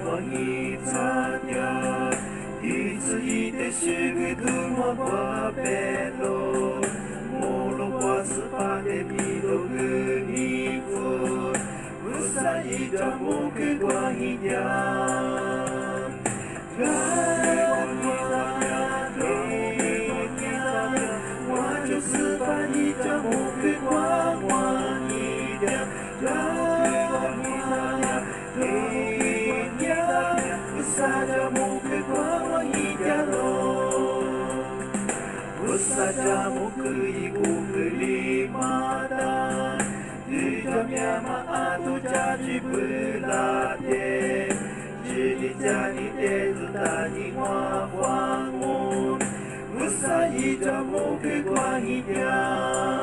我一擦掉，一次一的是个多么巴贝罗，摩罗巴斯巴的比多格尼夫，不撒一张木克瓜一点，我就是把一张木克瓜我一点。Saja muke kwa hidalo, saja muke ikukli mata, dijamnya maatu jaji belate, jadi jadi tezutani wa wangun, saja muke kwa hidalo.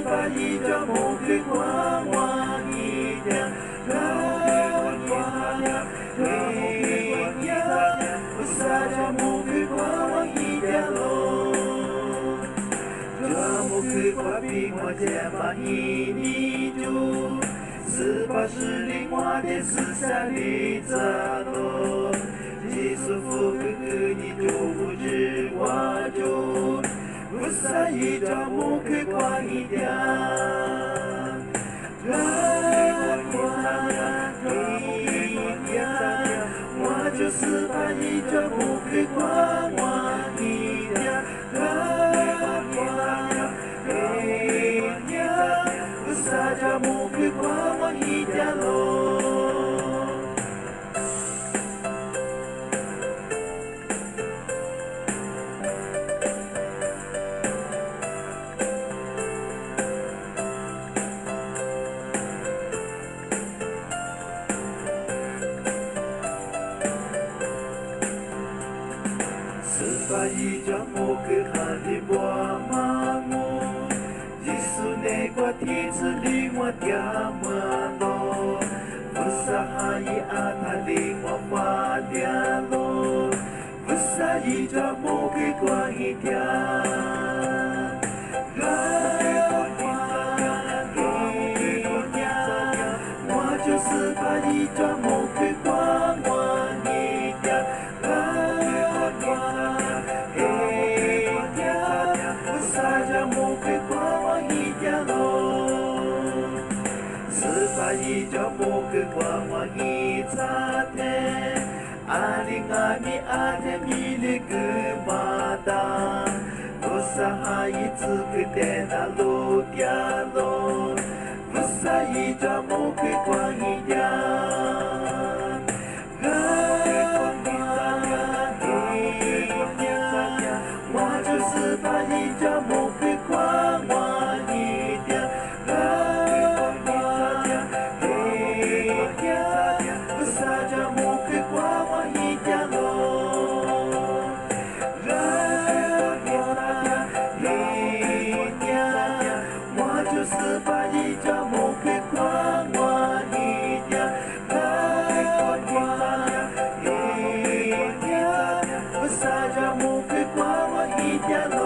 把一张木克瓜我一点，撒着木克瓜我一点喽，这木克瓜比我肩膀一米九，四把是零花的四三里扎罗，几十副哥哥你就不知我就。不撒一张木克瓜一点，我就是把一张木克瓜我一点，不撒张木克瓜我一点喽。把一张木克汉的波马木，即使那个梯子离我掉么咯，不撒哈一阿他离我发掉咯，不撒一张木克挂一条，我就是把一张木克挂我一条。saja muke kwa hidalo, sepaja muke kwa hitate, alingami ate milik mata, usaha itsuke tena lo dialo, usaha muke kwa hidalo.把一张木克瓜我一点，撒着木克瓜我一点喽，我就是把一张木克瓜我一点，撒着木克瓜我一点喽。